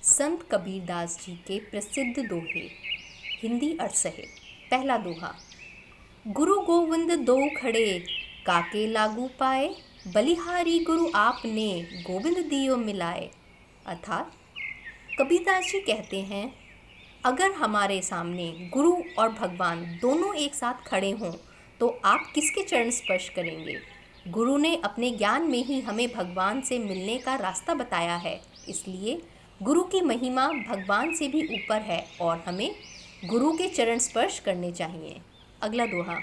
संत कबीरदास जी के प्रसिद्ध दोहे। हिंदी अर्थ सहित। पहला दोहा। गुरु गोविंद दो खड़े, काके लागू पाए, बलिहारी गुरु आपने, गोविंद दियो मिलाए। अर्थात कबीरदास जी कहते हैं, अगर हमारे सामने गुरु और भगवान दोनों एक साथ खड़े हों तो आप किसके चरण स्पर्श करेंगे। गुरु ने अपने ज्ञान में ही हमें भगवान से मिलने का रास्ता बताया है, इसलिए गुरु की महिमा भगवान से भी ऊपर है और हमें गुरु के चरण स्पर्श करने चाहिए। अगला दोहा।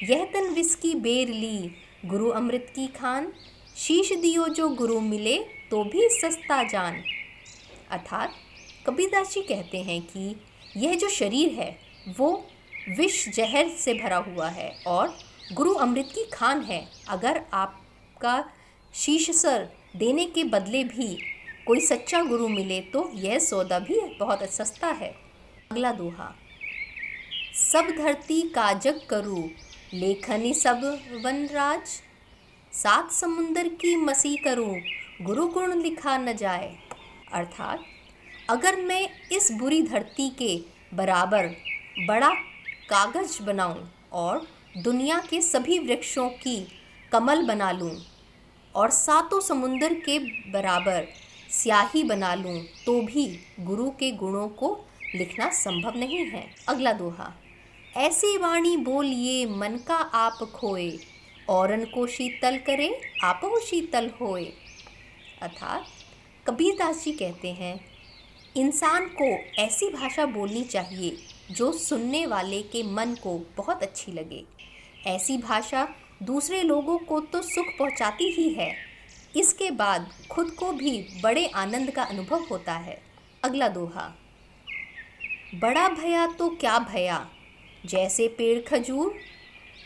यह तन विष की बेर ली, गुरु अमृत की खान, शीश दियो जो गुरु मिले, तो भी सस्ता जान। अर्थात कबीरदास जी कहते हैं कि यह जो शरीर है वो विष जहर से भरा हुआ है और गुरु अमृत की खान है। अगर आपका शीश सर देने के बदले भी कोई सच्चा गुरु मिले तो यह सौदा भी बहुत सस्ता है। अगला दोहा। सब धरती काजग करूँ, लेखनी सब वनराज, सात समुंदर की मसी करूँ, गुरु गुण लिखा न जाए। अर्थात अगर मैं इस बुरी धरती के बराबर बड़ा कागज बनाऊं और दुनिया के सभी वृक्षों की कमल बना लूं और सातों समुंदर के बराबर स्याही बना लूं तो भी गुरु के गुणों को लिखना संभव नहीं है। अगला दोहा। ऐसी वाणी बोलिए मन का आप खोए, औरन को शीतल करे आपो शीतल होए। अर्थात कबीरदास जी कहते हैं, इंसान को ऐसी भाषा बोलनी चाहिए जो सुनने वाले के मन को बहुत अच्छी लगे। ऐसी भाषा दूसरे लोगों को तो सुख पहुंचाती ही है, इसके बाद खुद को भी बड़े आनंद का अनुभव होता है। अगला दोहा। बड़ा भया तो क्या भया, जैसे पेड़ खजूर,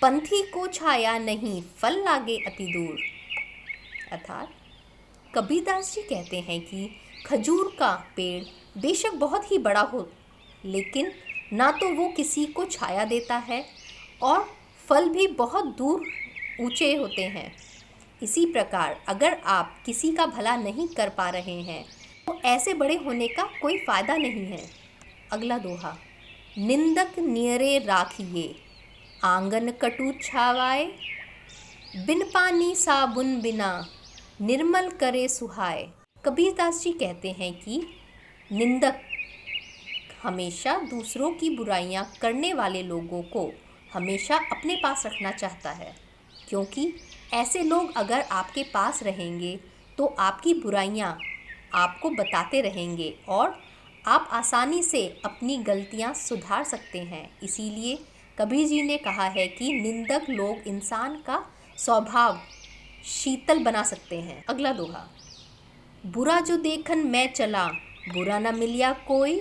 पंथी को छाया नहीं, फल लागे अति दूर। अर्थात कबीरदास जी कहते हैं कि खजूर का पेड़ बेशक बहुत ही बड़ा हो, लेकिन ना तो वो किसी को छाया देता है और फल भी बहुत दूर ऊंचे होते हैं। इसी प्रकार अगर आप किसी का भला नहीं कर पा रहे हैं तो ऐसे बड़े होने का कोई फ़ायदा नहीं है। अगला दोहा। निंदक नियरे राखिए, आंगन कटु छावाए, बिन पानी साबुन बिना, निर्मल करे सुहाए। कबीरदास जी कहते हैं कि निंदक हमेशा दूसरों की बुराइयां करने वाले लोगों को हमेशा अपने पास रखना चाहता है, क्योंकि ऐसे लोग अगर आपके पास रहेंगे तो आपकी बुराइयां आपको बताते रहेंगे और आप आसानी से अपनी गलतियां सुधार सकते हैं। इसीलिए कबीर जी ने कहा है कि निंदक लोग इंसान का स्वभाव शीतल बना सकते हैं। अगला दोहा। बुरा जो देखन मैं चला, बुरा न मिलिया कोई,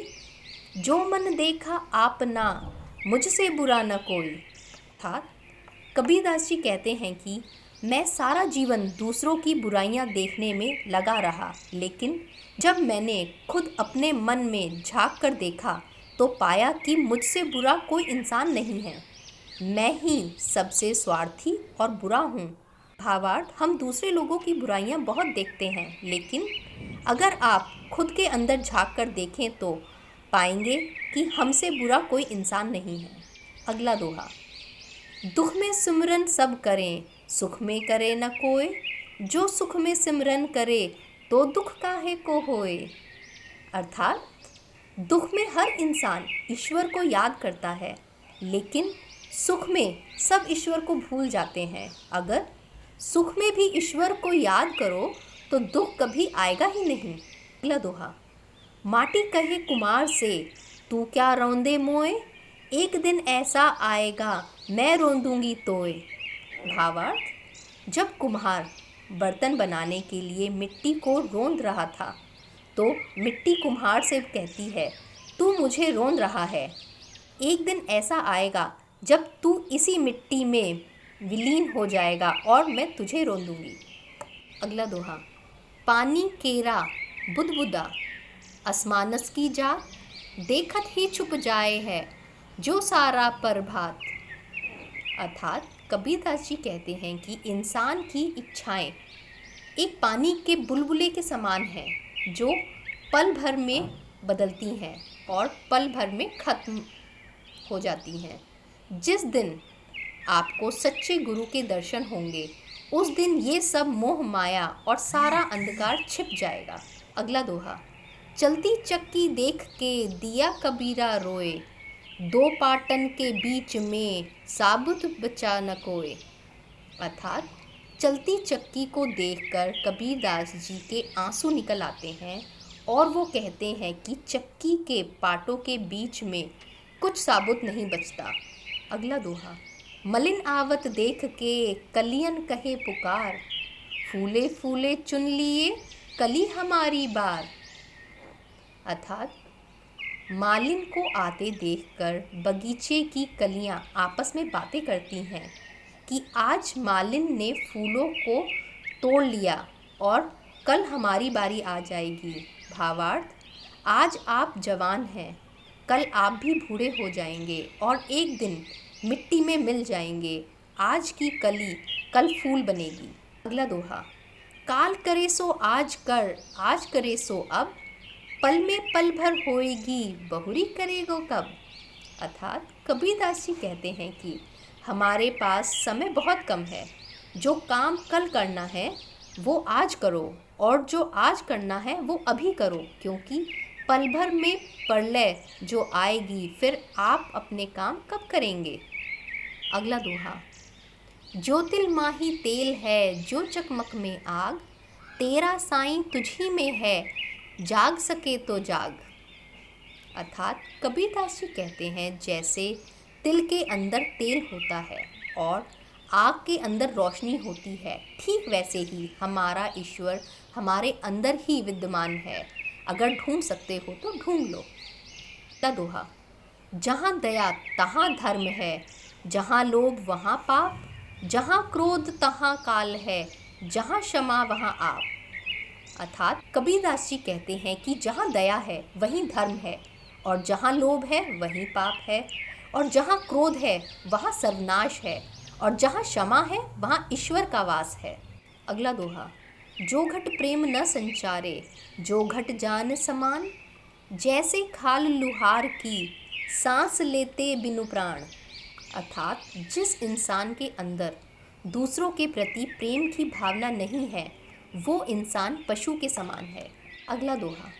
जो मन देखा आपना, मुझसे बुरा न कोई। अर्थात कबीरदास जी कहते हैं कि मैं सारा जीवन दूसरों की बुराइयां देखने में लगा रहा, लेकिन जब मैंने खुद अपने मन में झांक कर देखा तो पाया कि मुझसे बुरा कोई इंसान नहीं है, मैं ही सबसे स्वार्थी और बुरा हूँ। भावार्थ, हम दूसरे लोगों की बुराइयां बहुत देखते हैं, लेकिन अगर आप खुद के अंदर झांक कर देखें तो पाएंगे कि हमसे बुरा कोई इंसान नहीं है। अगला दोहा। दुख में सिमरन सब करें, सुख में करे न कोय, जो सुख में सिमरन करे तो दुख काहे को होए। अर्थात दुख में हर इंसान ईश्वर को याद करता है, लेकिन सुख में सब ईश्वर को भूल जाते हैं। अगर सुख में भी ईश्वर को याद करो तो दुख कभी आएगा ही नहीं। अगला दोहा। माटी कहे कुमार से, तू क्या रौंदे मोए, एक दिन ऐसा आएगा मैं रोंदूंगी तोए। भावार्थ, जब कुम्हार बर्तन बनाने के लिए मिट्टी को रोंद रहा था तो मिट्टी कुम्हार से कहती है, तू मुझे रोंद रहा है, एक दिन ऐसा आएगा जब तू इसी मिट्टी में विलीन हो जाएगा और मैं तुझे रोंदूंगी। अगला दोहा। पानी केरा बुदबुदा, आसमानस की जा, देखत ही छुप जाए है, जो सारा प्रभात। अर्थात कबीरदास जी कहते हैं कि इंसान की इच्छाएं एक पानी के बुलबुले के समान हैं, जो पल भर में बदलती हैं और पल भर में खत्म हो जाती हैं। जिस दिन आपको सच्चे गुरु के दर्शन होंगे उस दिन ये सब मोह माया और सारा अंधकार छिप जाएगा। अगला दोहा। चलती चक्की देख के दिया कबीरा रोए, दो पाटन के बीच में साबुत बचा न कोय। अर्थात चलती चक्की को देखकर कबीरदास जी के आंसू निकल आते हैं और वो कहते हैं कि चक्की के पाटों के बीच में कुछ साबुत नहीं बचता। अगला दोहा। मलिन आवत देख के कलियन कहे पुकार, फूले फूले चुन लिए कली हमारी बार। अर्थात मालिन को आते देखकर बगीचे की कलियां आपस में बातें करती हैं कि आज मालिन ने फूलों को तोड़ लिया और कल हमारी बारी आ जाएगी। भावार्थ, आज आप जवान हैं, कल आप भी बूढ़े हो जाएंगे और एक दिन मिट्टी में मिल जाएंगे। आज की कली कल फूल बनेगी। अगला दोहा। काल करे सो आज कर, आज करे सो अब, पल में पल भर होएगी बहुरी करेगो कब। अर्थात कबीरदास जी कहते हैं कि हमारे पास समय बहुत कम है, जो काम कल करना है वो आज करो और जो आज करना है वो अभी करो, क्योंकि पल भर में प्रलय जो आएगी फिर आप अपने काम कब करेंगे। अगला दोहा। जो तिल माही तेल है जो चकमक में आग, तेरा साईं तुझी में है जाग सके तो जाग। अर्थात कबीरदास जी कहते हैं जैसे तिल के अंदर तेल होता है और आग के अंदर रोशनी होती है, ठीक वैसे ही हमारा ईश्वर हमारे अंदर ही विद्यमान है। अगर ढूंढ सकते हो तो ढूंढ लो। अगला दोहा। जहाँ दया तहाँ धर्म है, जहाँ लोभ वहाँ पाप, जहाँ क्रोध तहाँ काल है, जहाँ क्षमा वहाँ आप। अर्थात कबीरदास जी कहते हैं कि जहाँ दया है वहीं धर्म है और जहाँ लोभ है वहीं पाप है और जहाँ क्रोध है वहाँ सर्वनाश है और जहाँ क्षमा है वहाँ ईश्वर का वास है। अगला दोहा। जो घट प्रेम न संचारे, जो घट जान समान, जैसे खाल लुहार की सांस लेते बिनु प्राण। अर्थात जिस इंसान के अंदर दूसरों के प्रति प्रेम की भावना नहीं है वो इंसान पशु के समान है। अगला दोहा।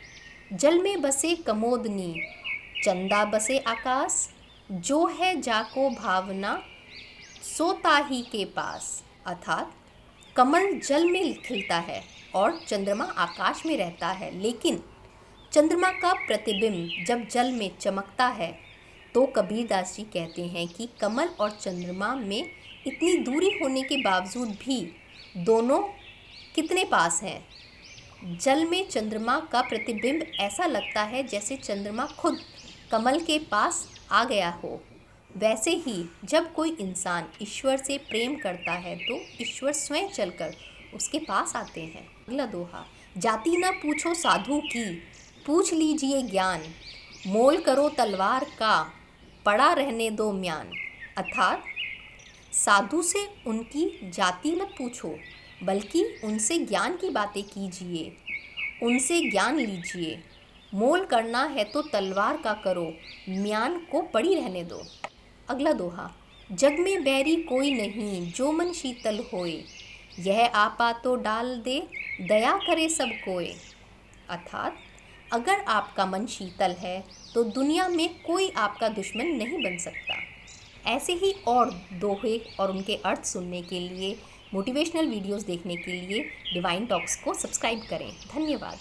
जल में बसे कमोदनी, चंदा बसे आकाश, जो है जाको भावना सो ताही के पास। अर्थात कमल जल में खिलता है और चंद्रमा आकाश में रहता है, लेकिन चंद्रमा का प्रतिबिंब जब जल में चमकता है तो कबीरदास जी कहते हैं कि कमल और चंद्रमा में इतनी दूरी होने के बावजूद भी दोनों कितने पास हैं। जल में चंद्रमा का प्रतिबिंब ऐसा लगता है जैसे चंद्रमा खुद कमल के पास आ गया हो। वैसे ही जब कोई इंसान ईश्वर से प्रेम करता है तो ईश्वर स्वयं चलकर उसके पास आते हैं। अगला दोहा। जाति न पूछो साधु की, पूछ लीजिए ज्ञान, मोल करो तलवार का, पड़ा रहने दो म्यान। अर्थात साधु से उनकी जाति मत पूछो बल्कि उनसे ज्ञान की बातें कीजिए, उनसे ज्ञान लीजिए। मोल करना है तो तलवार का करो, म्यान को पड़ी रहने दो। अगला दोहा। जग में बैरी कोई नहीं, जो मन शीतल होए, यह आपा तो डाल दे, दया करे सब कोय। अर्थात अगर आपका मन शीतल है तो दुनिया में कोई आपका दुश्मन नहीं बन सकता। ऐसे ही और दोहे और उनके अर्थ सुनने के लिए, मोटिवेशनल वीडियोस देखने के लिए डिवाइन टॉक्स को सब्सक्राइब करें। धन्यवाद।